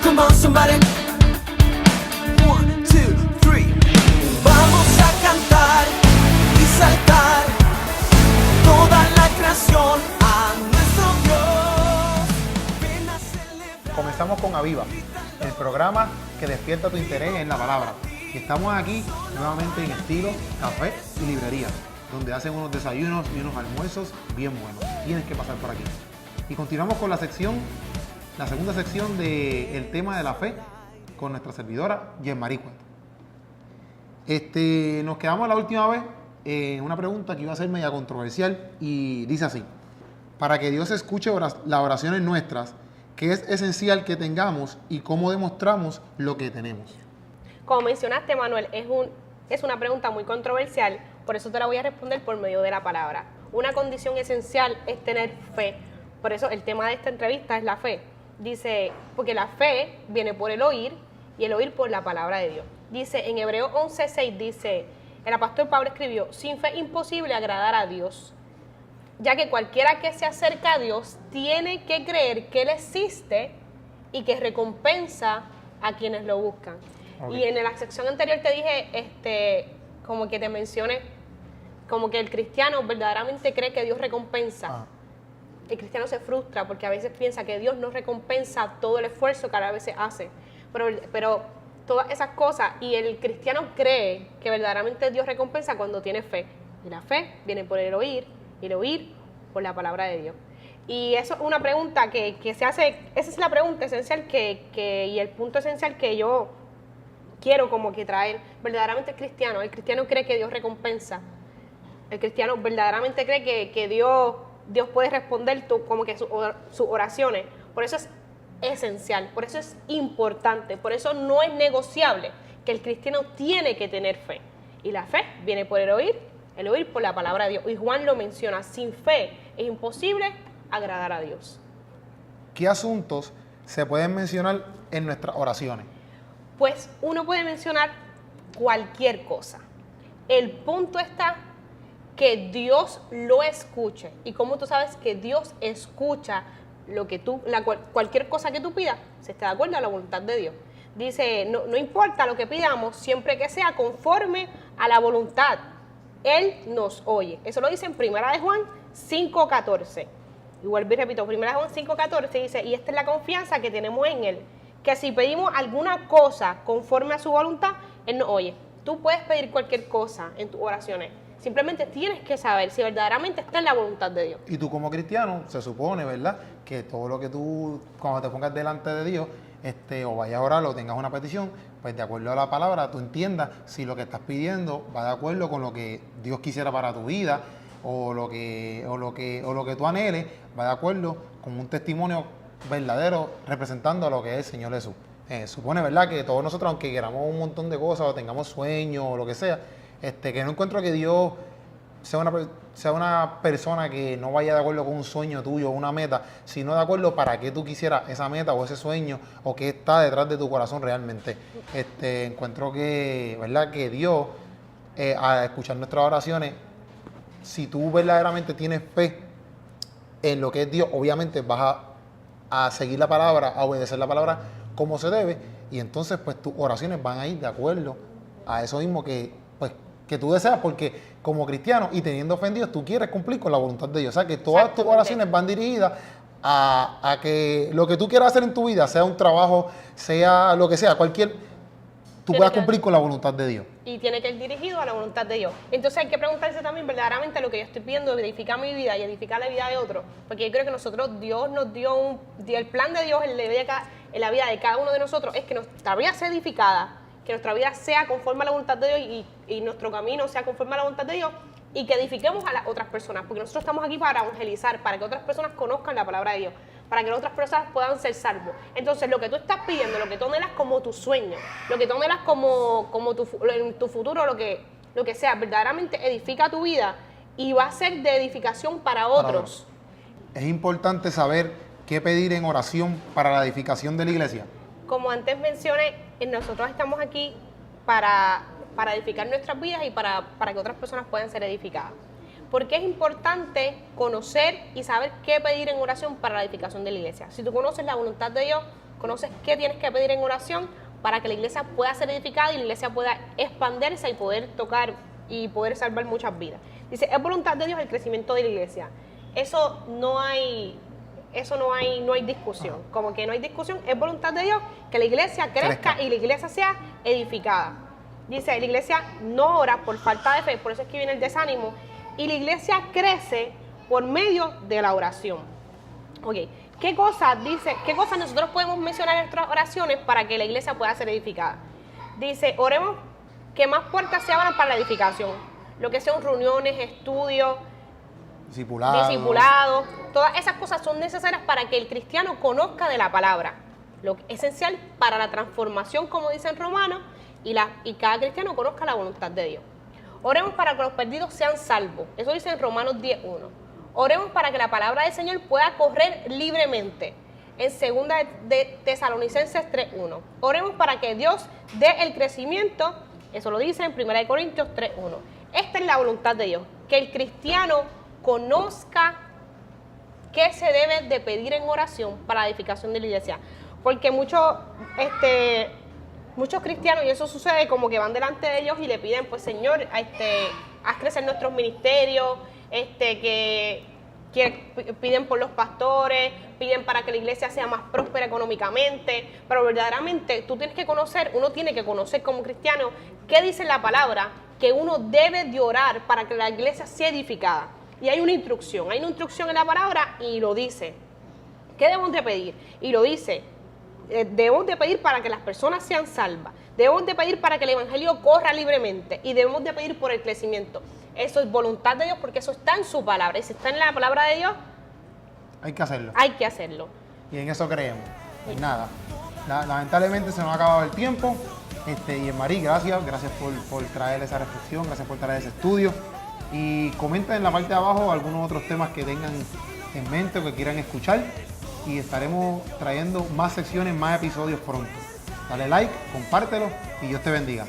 Come on, somebody. 1, 2, 3. Vamos a cantar y saltar toda la creación a nuestro Dios. Ven a celebrar. Comenzamos con Aviva, el programa que despierta tu interés en la palabra. Y estamos aquí nuevamente en estilo café y librería, donde hacen unos desayunos y unos almuerzos bien buenos. Tienes que pasar por aquí. Y continuamos con la segunda sección del tema de la fe, con nuestra servidora, Yesmarí Cueto. Nos quedamos la última vez en una pregunta que iba a ser media controversial y dice así: para que Dios escuche las oraciones nuestras, ¿qué es esencial que tengamos y cómo demostramos lo que tenemos? Como mencionaste, Manuel, es una pregunta muy controversial, por eso te la voy a responder por medio de la palabra. Una condición esencial es tener fe. Por eso el tema de esta entrevista es la fe. Dice, porque la fe viene por el oír y el oír por la palabra de Dios. Dice, en Hebreos 11:6 dice, el apóstol Pablo escribió, sin fe es imposible agradar a Dios, ya que cualquiera que se acerca a Dios tiene que creer que Él existe y que recompensa a quienes lo buscan. Okay. Y en la sección anterior te dije, como que te mencioné, como que el cristiano verdaderamente cree que Dios recompensa. El cristiano se frustra porque a veces piensa que Dios no recompensa todo el esfuerzo que a veces hace. Pero todas esas cosas, y el cristiano cree que verdaderamente Dios recompensa cuando tiene fe. Y la fe viene por el oír, y el oír por la palabra de Dios. Y eso es una pregunta que se hace, esa es la pregunta esencial y el punto esencial que yo quiero como que traer. Verdaderamente el cristiano cree que Dios recompensa. El cristiano verdaderamente cree que Dios puede responder como que sus oraciones. Por eso es esencial, por eso es importante, por eso no es negociable que el cristiano tiene que tener fe. Y la fe viene por el oír por la palabra de Dios. Y Juan lo menciona, sin fe es imposible agradar a Dios. ¿Qué asuntos se pueden mencionar en nuestras oraciones? Pues uno puede mencionar cualquier cosa. El punto está que Dios lo escuche. ¿Y cómo tú sabes que Dios escucha cualquier cosa que tú pidas? Se está de acuerdo a la voluntad de Dios. Dice, no importa lo que pidamos, siempre que sea conforme a la voluntad. Él nos oye. Eso lo dice en 1 de Juan 5:14. Y vuelvo y repito, 1 de Juan 5:14 dice, y esta es la confianza que tenemos en Él, que si pedimos alguna cosa conforme a su voluntad, Él nos oye. Tú puedes pedir cualquier cosa en tus oraciones. Simplemente tienes que saber si verdaderamente está en la voluntad de Dios. Y tú como cristiano, se supone, ¿verdad?, que todo lo que tú, cuando te pongas delante de Dios, o vayas a orar o tengas una petición, pues de acuerdo a la palabra, tú entiendas si lo que estás pidiendo va de acuerdo con lo que Dios quisiera para tu vida, o lo que tú anheles, va de acuerdo con un testimonio verdadero representando a lo que es el Señor Jesús. Supone, ¿verdad?, que todos nosotros, aunque queramos un montón de cosas o tengamos sueños o lo que sea, que no encuentro que Dios sea una persona que no vaya de acuerdo con un sueño tuyo o una meta, sino de acuerdo para qué tú quisieras esa meta o ese sueño o qué está detrás de tu corazón realmente. Encuentro que, ¿verdad?, que Dios, al escuchar nuestras oraciones, si tú verdaderamente tienes fe en lo que es Dios, obviamente vas a seguir la palabra, a obedecer la palabra como se debe, y entonces pues tus oraciones van a ir de acuerdo a eso mismo que tú deseas, porque como cristiano y teniendo fe en Dios, tú quieres cumplir con la voluntad de Dios. O sea, que todas tus oraciones van dirigidas a que lo que tú quieras hacer en tu vida, sea un trabajo, sea lo que sea, tú puedas cumplir con la voluntad de Dios. Y tiene que ir dirigido a la voluntad de Dios. Entonces hay que preguntarse también verdaderamente lo que yo estoy pidiendo, edificar mi vida y edificar la vida de otros. Porque yo creo que Dios nos dio el plan de Dios en la vida de cada uno de nosotros es que nuestra vida sea edificada, que nuestra vida sea conforme a la voluntad de Dios y nuestro camino sea conforme a la voluntad de Dios, y que edifiquemos a las otras personas, porque nosotros estamos aquí para evangelizar, para que otras personas conozcan la palabra de Dios, para que otras personas puedan ser salvos. Entonces, lo que tú estás pidiendo, lo que tú anhelas como tu sueño, lo que tú anhelas como en tu futuro, lo que sea, verdaderamente edifica tu vida y va a ser de edificación para otros. Es importante saber qué pedir en oración para la edificación de la iglesia. Como antes mencioné, nosotros estamos aquí para edificar nuestras vidas y para que otras personas puedan ser edificadas. Porque es importante conocer y saber qué pedir en oración para la edificación de la iglesia. Si tú conoces la voluntad de Dios, conoces qué tienes que pedir en oración para que la iglesia pueda ser edificada y la iglesia pueda expandirse y poder tocar y poder salvar muchas vidas. Dice, es voluntad de Dios el crecimiento de la iglesia. Eso no hay discusión. Como que no hay discusión, es voluntad de Dios que la iglesia crezca y la iglesia sea edificada. Dice, la iglesia no ora por falta de fe, por eso es que viene el desánimo, y la iglesia crece por medio de la oración. Ok, ¿qué cosas nosotros podemos mencionar en nuestras oraciones para que la iglesia pueda ser edificada? Dice, oremos que más puertas se abran para la edificación. Lo que son reuniones, estudios, discipulados, todas esas cosas son necesarias para que el cristiano conozca de la palabra. Lo que es esencial para la transformación, como dice en Romanos, y cada cristiano conozca la voluntad de Dios. Oremos para que los perdidos sean salvos. Eso dice en Romanos 10:1. Oremos para que la palabra del Señor pueda correr libremente. En 2 de Tesalonicenses 3:1. Oremos para que Dios dé el crecimiento. Eso lo dice en 1 de Corintios 3:1. Esta es la voluntad de Dios, que el cristiano conozca qué se debe de pedir en oración para la edificación de la iglesia. Porque muchos cristianos, y eso sucede, como que van delante de Dios y le piden, pues Señor, haz crecer nuestros ministerios, piden por los pastores, piden para que la iglesia sea más próspera económicamente, pero verdaderamente uno tiene que conocer como cristiano qué dice la palabra, que uno debe de orar para que la iglesia sea edificada. Y hay una instrucción en la palabra y lo dice. ¿Qué debemos de pedir? Y lo dice. Debemos de pedir para que las personas sean salvas. Debemos de pedir para que el evangelio corra libremente. Y debemos de pedir por el crecimiento. Eso es voluntad de Dios porque eso está en su palabra. Y si está en la palabra de Dios, hay que hacerlo. Hay que hacerlo. Y en eso creemos. Pues nada, lamentablemente se nos ha acabado el tiempo. Y Marí, gracias por traer esa reflexión, gracias por traer ese estudio. Y comenten en la parte de abajo algunos otros temas que tengan en mente o que quieran escuchar. Y estaremos trayendo más secciones, más episodios pronto. Dale like, compártelo y Dios te bendiga.